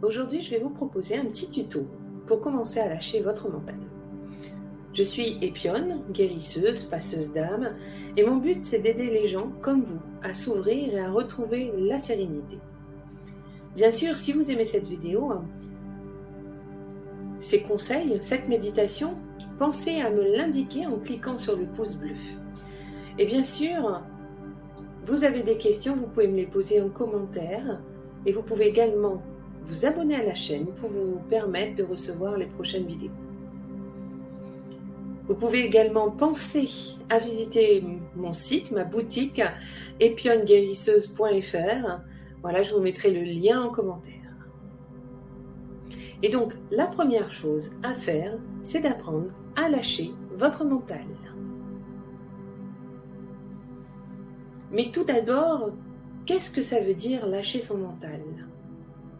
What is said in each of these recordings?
Aujourd'hui, je vais vous proposer un petit tuto pour commencer à lâcher votre mental. Je suis Epionne, guérisseuse, passeuse d'âme, et mon but c'est d'aider les gens comme vous à s'ouvrir et à retrouver la sérénité. Bien sûr, si vous aimez cette vidéo, ces conseils, cette méditation, pensez à me l'indiquer en cliquant sur le pouce bleu. Et bien sûr, vous avez des questions, vous pouvez me les poser en commentaire et vous pouvez également vous abonner à la chaîne pour vous permettre de recevoir les prochaines vidéos. Vous pouvez également penser à visiter mon site, ma boutique, epionneguérisseuse.fr. Voilà, je vous mettrai le lien en commentaire. Et donc, la première chose à faire, c'est d'apprendre à lâcher votre mental. Mais tout d'abord, qu'est-ce que ça veut dire lâcher son mental ?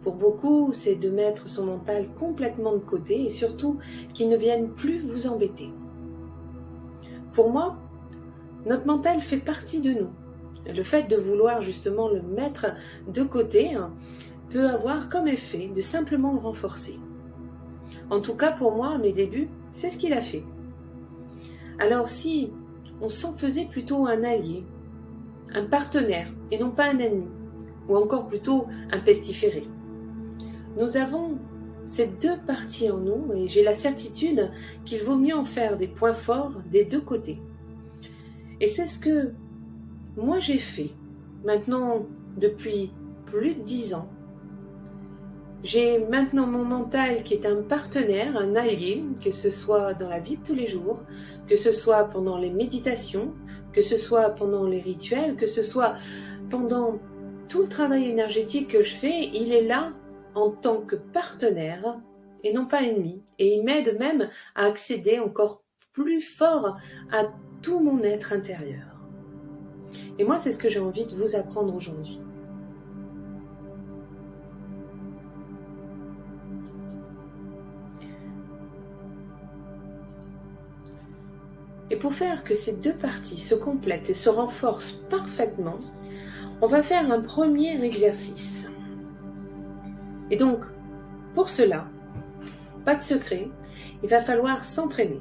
Pour beaucoup, c'est de mettre son mental complètement de côté et surtout qu'il ne vienne plus vous embêter. Pour moi, notre mental fait partie de nous. Le fait de vouloir justement le mettre de côté peut avoir comme effet de simplement le renforcer. En tout cas, pour moi, à mes débuts, c'est ce qu'il a fait. Alors si on s'en faisait plutôt un allié, un partenaire et non pas un ennemi, ou encore plutôt un pestiféré, nous avons ces deux parties en nous et j'ai la certitude qu'il vaut mieux en faire des points forts des deux côtés. Et c'est ce que moi j'ai fait maintenant depuis plus de 10 ans. J'ai maintenant mon mental qui est un partenaire, un allié, que ce soit dans la vie de tous les jours, que ce soit pendant les méditations, que ce soit pendant les rituels, que ce soit pendant tout le travail énergétique que je fais, il est là en tant que partenaire et non pas ennemi. Et il m'aide même à accéder encore plus fort à tout mon être intérieur. Et moi, c'est ce que j'ai envie de vous apprendre aujourd'hui. Et pour faire que ces deux parties se complètent et se renforcent parfaitement, on va faire un premier exercice. Et donc, pour cela, pas de secret, il va falloir s'entraîner.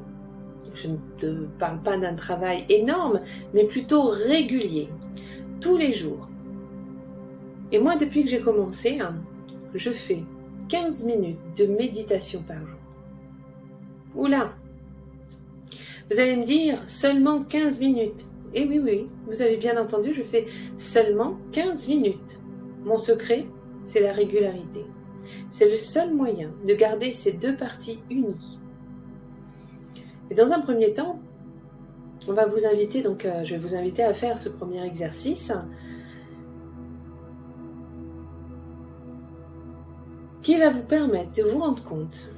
Je ne te parle pas d'un travail énorme, mais plutôt régulier, tous les jours. Et moi, depuis que j'ai commencé, je fais 15 minutes de méditation par jour. Oula! Vous allez me dire, seulement 15 minutes. Et oui, vous avez bien entendu, je fais seulement 15 minutes. Mon secret, c'est la régularité. C'est le seul moyen de garder ces deux parties unies. Et dans un premier temps, on va vous inviter, je vais vous inviter à faire ce premier exercice qui va vous permettre de vous rendre compte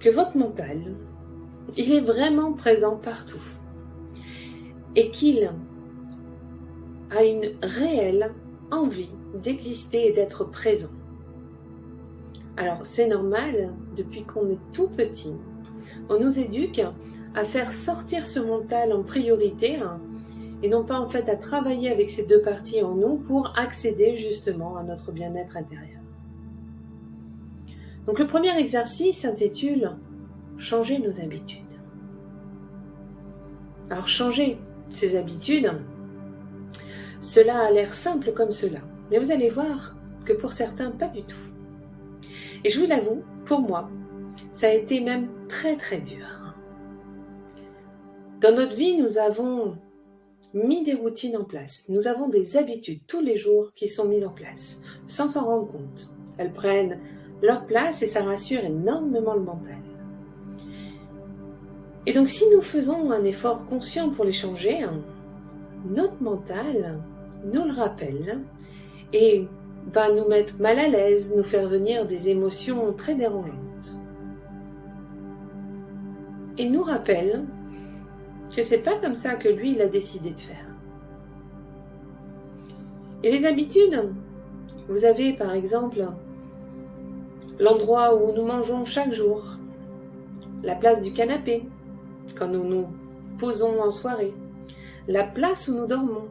que votre mental, il est vraiment présent partout et qu'il a une réelle envie d'exister et d'être présent. Alors c'est normal, depuis qu'on est tout petit, on nous éduque à faire sortir ce mental en priorité et non pas en fait à travailler avec ces deux parties en nous pour accéder justement à notre bien-être intérieur. Donc le premier exercice s'intitule « Changer nos habitudes ». Alors changer ses habitudes, cela a l'air simple comme cela, mais vous allez voir que pour certains, pas du tout. Et je vous l'avoue, pour moi, ça a été même très très dur. Dans notre vie, nous avons mis des routines en place, nous avons des habitudes tous les jours qui sont mises en place, sans s'en rendre compte. Elles prennent leur place et ça rassure énormément le mental. Et donc si nous faisons un effort conscient pour les changer, notre mental nous le rappelle et va nous mettre mal à l'aise, nous faire venir des émotions très dérangeantes. Et nous rappelle que c'est pas comme ça que lui il a décidé de faire. Et les habitudes, vous avez par exemple l'endroit où nous mangeons chaque jour, la place du canapé, quand nous nous posons en soirée, la place où nous dormons,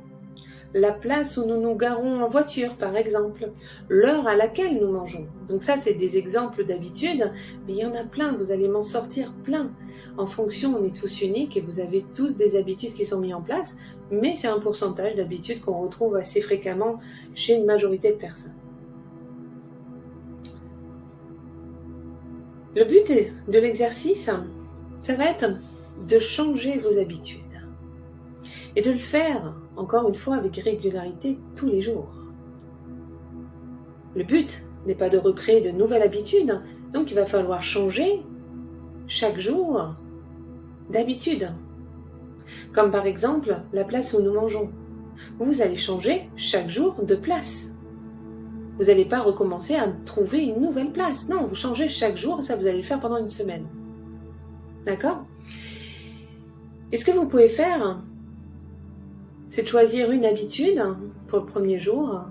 la place où nous nous garons en voiture, par exemple, l'heure à laquelle nous mangeons. Donc ça, c'est des exemples d'habitudes, mais il y en a plein, vous allez m'en sortir plein. En fonction, on est tous uniques et vous avez tous des habitudes qui sont mises en place, mais c'est un pourcentage d'habitudes qu'on retrouve assez fréquemment chez une majorité de personnes. Le but de l'exercice, ça va être de changer vos habitudes et de le faire, encore une fois, avec régularité tous les jours. Le but n'est pas de recréer de nouvelles habitudes, donc il va falloir changer chaque jour d'habitude. Comme par exemple la place où nous mangeons. Vous allez changer chaque jour de place. Vous n'allez pas recommencer à trouver une nouvelle place. Non, vous changez chaque jour et ça vous allez le faire pendant une semaine. D'accord ? Et ce que vous pouvez faire, c'est de choisir une habitude pour le premier jour,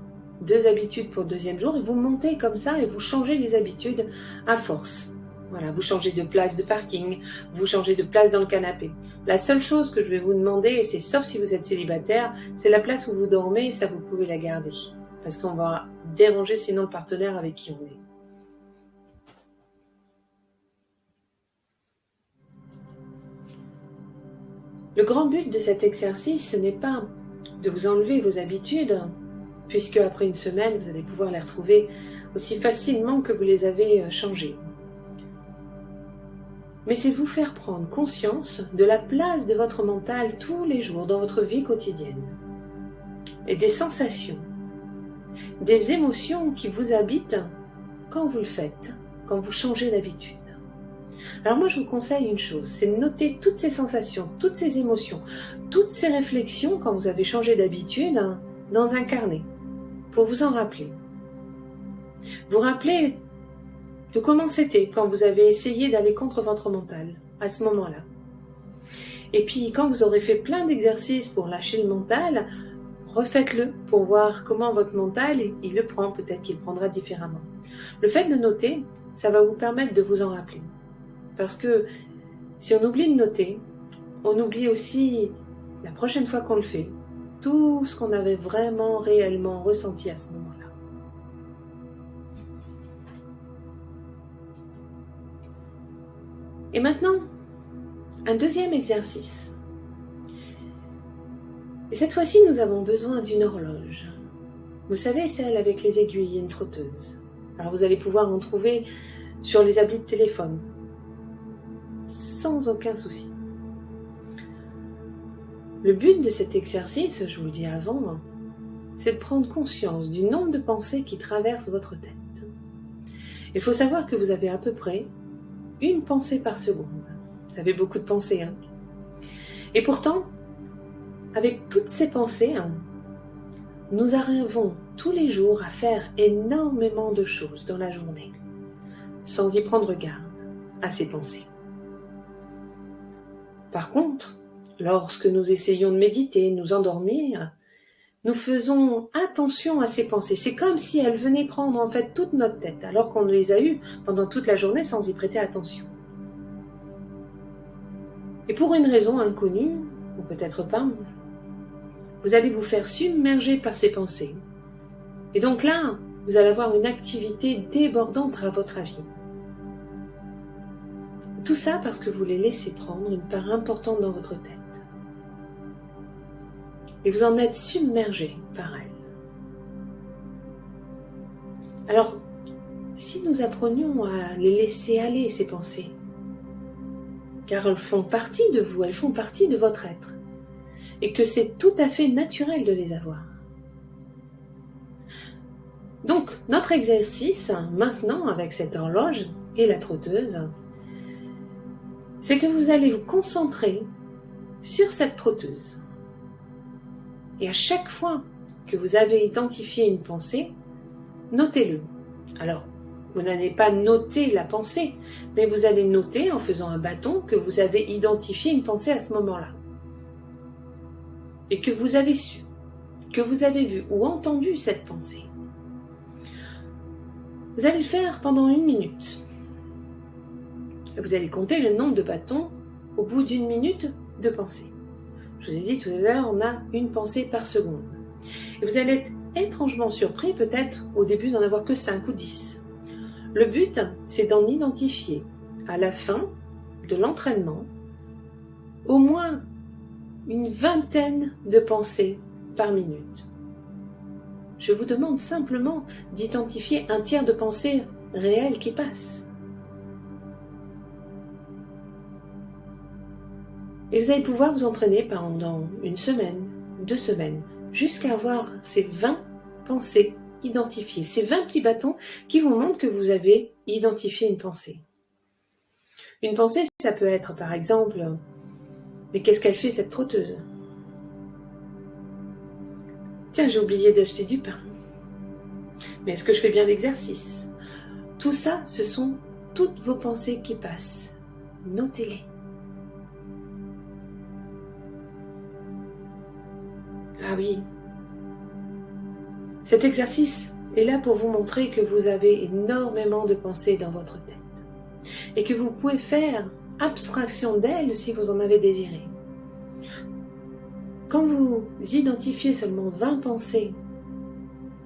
2 habitudes pour le deuxième jour, et vous montez comme ça et vous changez les habitudes à force. Voilà, vous changez de place de parking, vous changez de place dans le canapé. La seule chose que je vais vous demander, et c'est sauf si vous êtes célibataire, c'est la place où vous dormez, et ça vous pouvez la garder. Parce qu'on va déranger sinon le partenaire avec qui on est. Le grand but de cet exercice, ce n'est pas de vous enlever vos habitudes, puisque après une semaine, vous allez pouvoir les retrouver aussi facilement que vous les avez changées. Mais c'est vous faire prendre conscience de la place de votre mental tous les jours dans votre vie quotidienne. Et des sensations, des émotions qui vous habitent quand vous le faites, quand vous changez d'habitude. Alors moi je vous conseille une chose, c'est de noter toutes ces sensations, toutes ces émotions, toutes ces réflexions quand vous avez changé d'habitude dans un carnet, pour vous en rappeler. Vous rappelez de comment c'était quand vous avez essayé d'aller contre votre mental, à ce moment-là. Et puis quand vous aurez fait plein d'exercices pour lâcher le mental, refaites-le pour voir comment votre mental, il le prend, peut-être qu'il le prendra différemment. Le fait de noter, ça va vous permettre de vous en rappeler. Parce que si on oublie de noter, on oublie aussi, la prochaine fois qu'on le fait, tout ce qu'on avait vraiment, réellement ressenti à ce moment-là. Et maintenant, un deuxième exercice. Et cette fois-ci, nous avons besoin d'une horloge. Vous savez, celle avec les aiguilles et une trotteuse. Alors vous allez pouvoir en trouver sur les applis de téléphone, sans aucun souci. Le but de cet exercice, je vous le dis avant, c'est de prendre conscience du nombre de pensées qui traversent votre tête. Il faut savoir que vous avez à peu près une pensée par seconde. Vous avez beaucoup de pensées, hein ? Et pourtant, avec toutes ces pensées, nous arrivons tous les jours à faire énormément de choses dans la journée, sans y prendre garde à ces pensées. Par contre, lorsque nous essayons de méditer, nous endormir, nous faisons attention à ces pensées. C'est comme si elles venaient prendre en fait toute notre tête, alors qu'on les a eues pendant toute la journée sans y prêter attention. Et pour une raison inconnue, ou peut-être pas, vous allez vous faire submerger par ces pensées. Et donc là, vous allez avoir une activité débordante à votre avis. Tout ça parce que vous les laissez prendre une part importante dans votre tête. Et vous en êtes submergé par elles. Alors, si nous apprenions à les laisser aller, ces pensées, car elles font partie de vous, elles font partie de votre être, et que c'est tout à fait naturel de les avoir. Donc, notre exercice, maintenant, avec cette horloge et la trotteuse, c'est que vous allez vous concentrer sur cette trotteuse. Et à chaque fois que vous avez identifié une pensée, notez-le. Alors, vous n'allez pas noter la pensée, mais vous allez noter en faisant un bâton que vous avez identifié une pensée à ce moment-là. Et que vous avez su, que vous avez vu ou entendu cette pensée. Vous allez le faire pendant 1 minute. Vous allez compter le nombre de bâtons au bout d'1 minute de pensée. Je vous ai dit tout à l'heure, on a une pensée par seconde. Et vous allez être étrangement surpris peut-être au début d'en avoir que 5 ou 10. Le but, c'est d'en identifier à la fin de l'entraînement au moins une vingtaine de pensées par minute. Je vous demande simplement d'identifier un tiers de pensées réelles qui passent. Et vous allez pouvoir vous entraîner pendant une semaine, 2 semaines, jusqu'à avoir ces 20 pensées identifiées, ces 20 petits bâtons qui vous montrent que vous avez identifié une pensée. Une pensée, ça peut être par exemple, mais qu'est-ce qu'elle fait cette trotteuse? Tiens, j'ai oublié d'acheter du pain. Mais est-ce que je fais bien l'exercice? Tout ça, ce sont toutes vos pensées qui passent. Notez-les. Ah oui, cet exercice est là pour vous montrer que vous avez énormément de pensées dans votre tête et que vous pouvez faire abstraction d'elles si vous en avez désiré. Quand vous identifiez seulement 20 pensées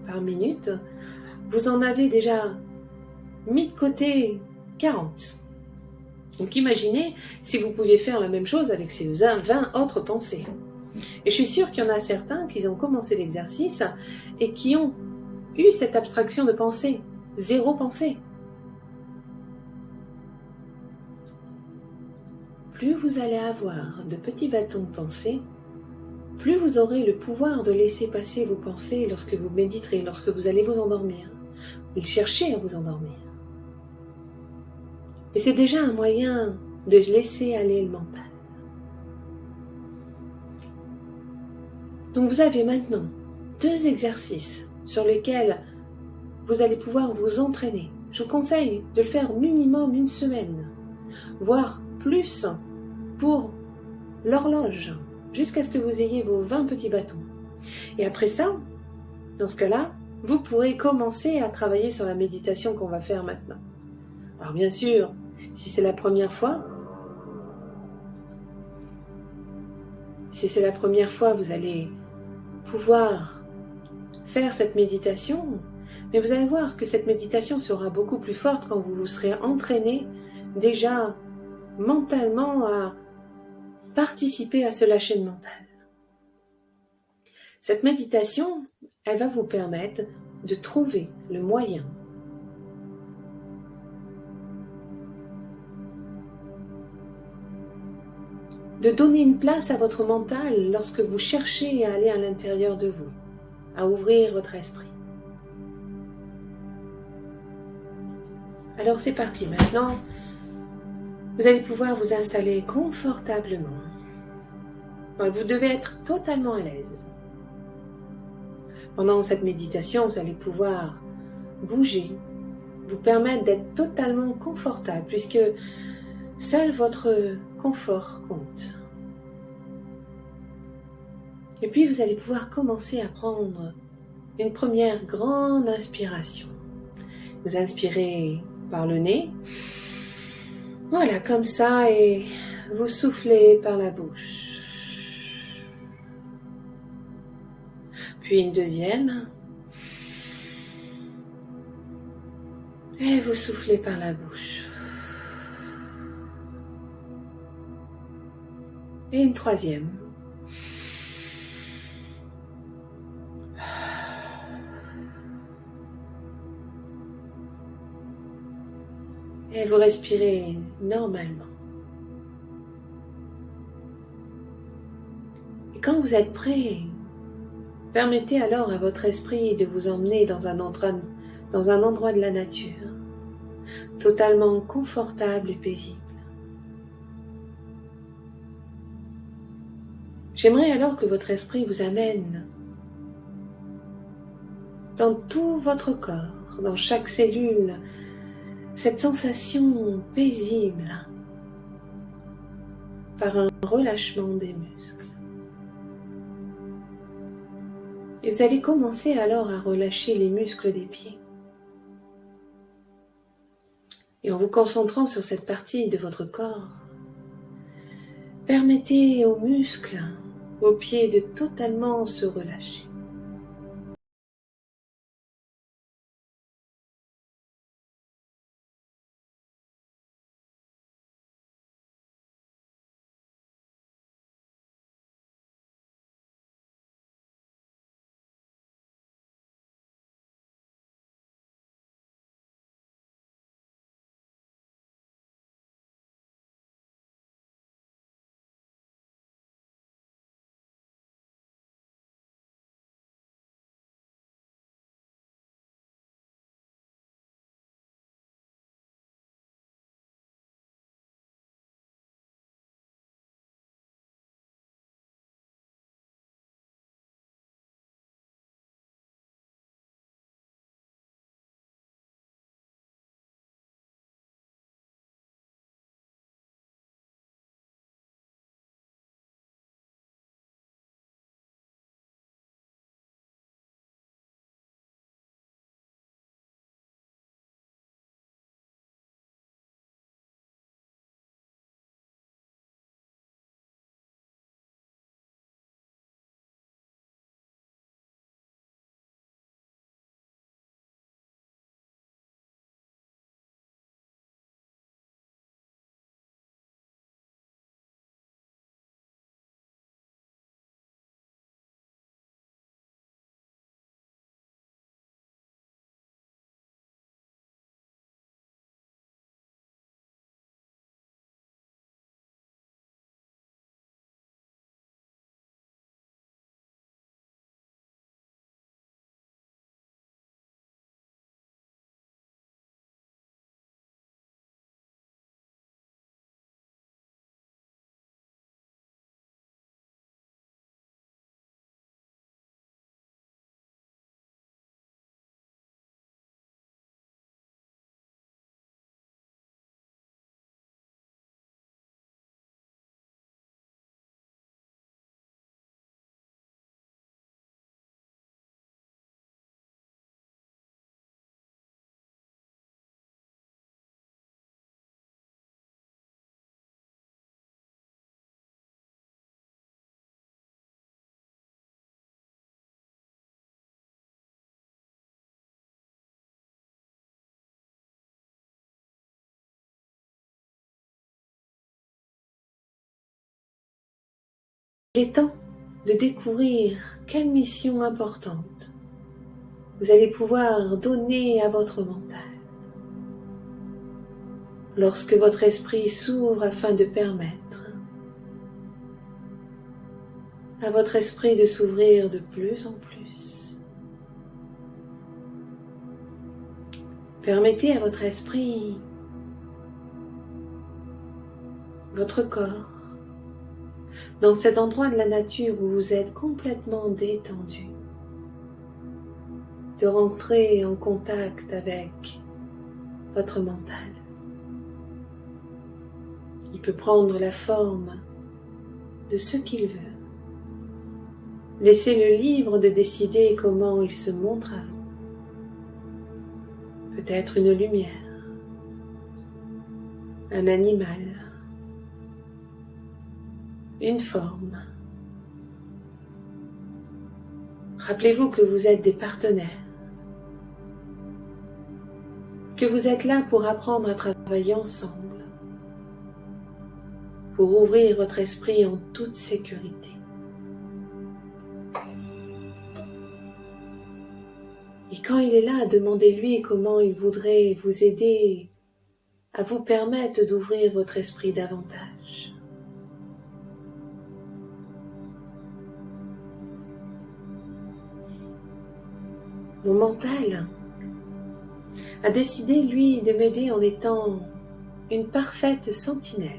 par minute, vous en avez déjà mis de côté 40. Donc imaginez si vous pouviez faire la même chose avec ces 20 autres pensées. Et je suis sûre qu'il y en a certains qui ont commencé l'exercice et qui ont eu cette abstraction de pensée, 0 pensée. Plus vous allez avoir de petits bâtons de pensée, plus vous aurez le pouvoir de laisser passer vos pensées lorsque vous méditerez, lorsque vous allez vous endormir, ou chercher à vous endormir. Et c'est déjà un moyen de laisser aller le mental. Donc vous avez maintenant 2 exercices sur lesquels vous allez pouvoir vous entraîner. Je vous conseille de le faire minimum 1 semaine, voire plus pour l'horloge, jusqu'à ce que vous ayez vos 20 petits bâtons. Et après ça, dans ce cas-là, vous pourrez commencer à travailler sur la méditation qu'on va faire maintenant. Alors bien sûr, si c'est la première fois, vous allez pouvoir faire cette méditation, mais vous allez voir que cette méditation sera beaucoup plus forte quand vous vous serez entraîné déjà mentalement à participer à ce lâcher de mental. Cette méditation, elle va vous permettre de trouver le moyen de donner une place à votre mental lorsque vous cherchez à aller à l'intérieur de vous, à ouvrir votre esprit. Alors c'est parti, maintenant, vous allez pouvoir vous installer confortablement. Vous devez être totalement à l'aise. Pendant cette méditation, vous allez pouvoir bouger, vous permettre d'être totalement confortable, puisque seul votre confort compte. Et puis vous allez pouvoir commencer à prendre une première grande inspiration. Vous inspirez par le nez, voilà, comme ça, et vous soufflez par la bouche. Puis une deuxième, et vous soufflez par la bouche. Et une troisième. Et vous respirez normalement. Et quand vous êtes prêt, permettez alors à votre esprit de vous emmener dans un endroit de la nature, totalement confortable et paisible. J'aimerais alors que votre esprit vous amène dans tout votre corps, dans chaque cellule, cette sensation paisible par un relâchement des muscles. Et vous allez commencer alors à relâcher les muscles des pieds. Et en vous concentrant sur cette partie de votre corps, permettez aux muscles, aux pieds de totalement se relâcher. est temps de découvrir quelle mission importante vous allez pouvoir donner à votre mental. Lorsque votre esprit s'ouvre afin de permettre à votre esprit de s'ouvrir de plus en plus. Permettez à votre esprit, votre corps, dans cet endroit de la nature où vous êtes complètement détendu, de rentrer en contact avec votre mental. Il peut prendre la forme de ce qu'il veut. Laissez-le libre de décider comment il se montre à vous. Peut-être une lumière, un animal, une forme. Rappelez-vous que vous êtes des partenaires, que vous êtes là pour apprendre à travailler ensemble, pour ouvrir votre esprit en toute sécurité. Et quand il est là, demandez-lui comment il voudrait vous aider à vous permettre d'ouvrir votre esprit davantage. Mon mental a décidé, lui, de m'aider en étant une parfaite sentinelle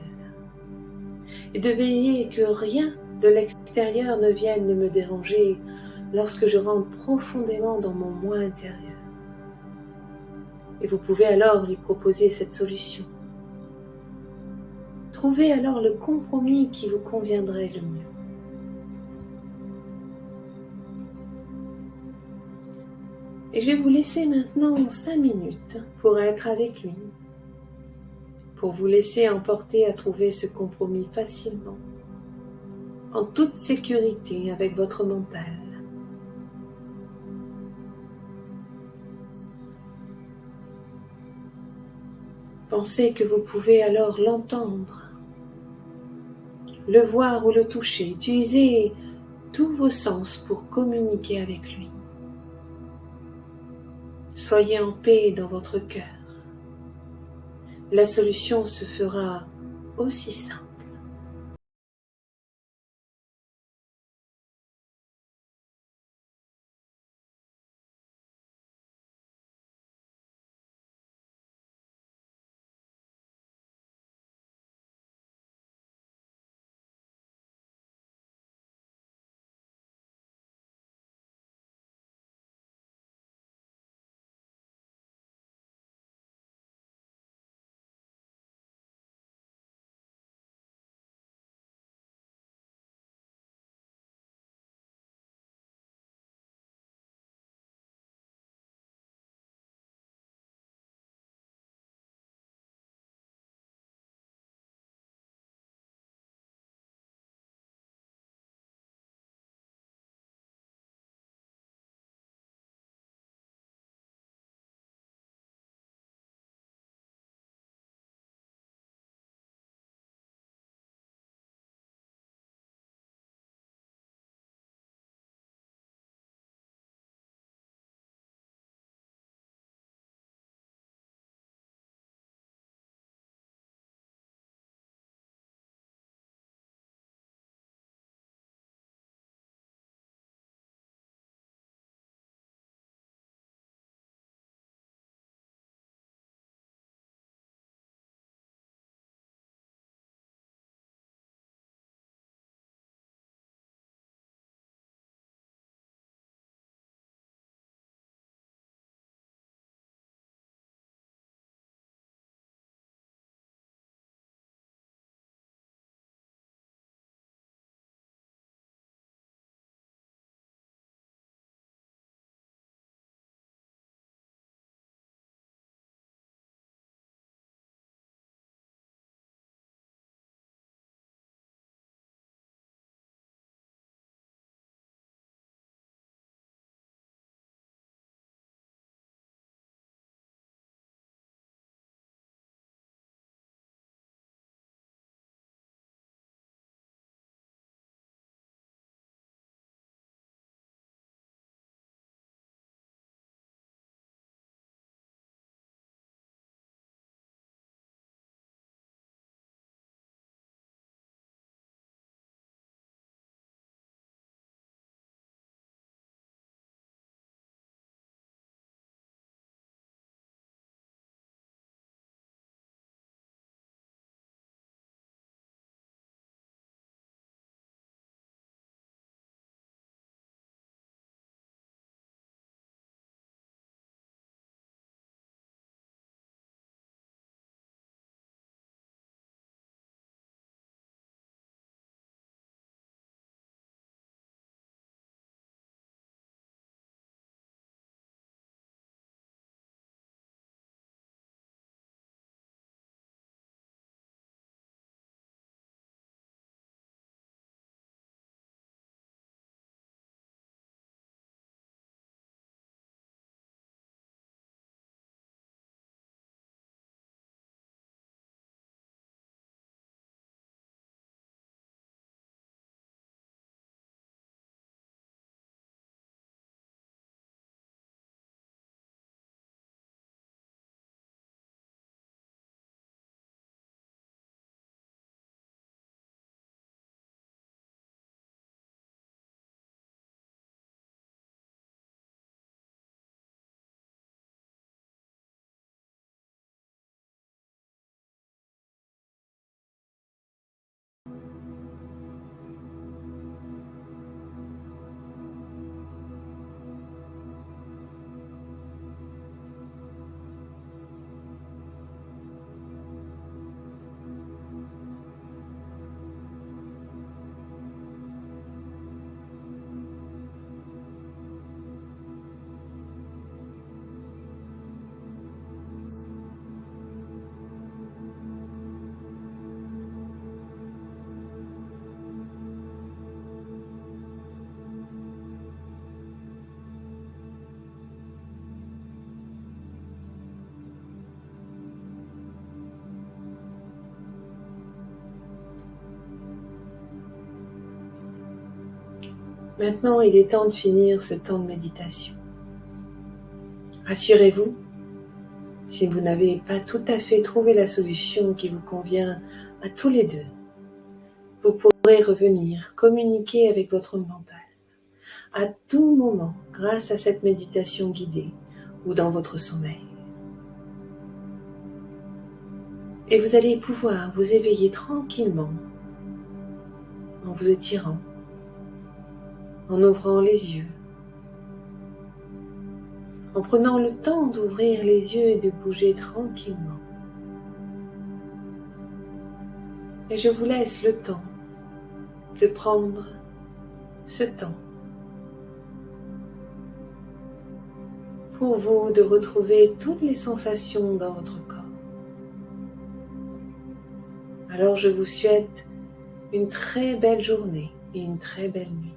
et de veiller que rien de l'extérieur ne vienne me déranger lorsque je rentre profondément dans mon moi intérieur. Et vous pouvez alors lui proposer cette solution. Trouvez alors le compromis qui vous conviendrait le mieux. Et je vais vous laisser maintenant 5 minutes pour être avec lui, pour vous laisser emporter à trouver ce compromis facilement, en toute sécurité avec votre mental. Pensez que vous pouvez alors l'entendre, le voir ou le toucher. Utilisez tous vos sens pour communiquer avec lui. Soyez en paix dans votre cœur. La solution se fera aussi simple. Maintenant, il est temps de finir ce temps de méditation. Rassurez-vous, si vous n'avez pas tout à fait trouvé la solution qui vous convient à tous les deux, vous pourrez revenir communiquer avec votre mental à tout moment grâce à cette méditation guidée ou dans votre sommeil. Et vous allez pouvoir vous éveiller tranquillement en vous étirant, en ouvrant les yeux, en prenant le temps d'ouvrir les yeux et de bouger tranquillement. Et je vous laisse le temps de prendre ce temps pour vous de retrouver toutes les sensations dans votre corps. Alors je vous souhaite une très belle journée et une très belle nuit.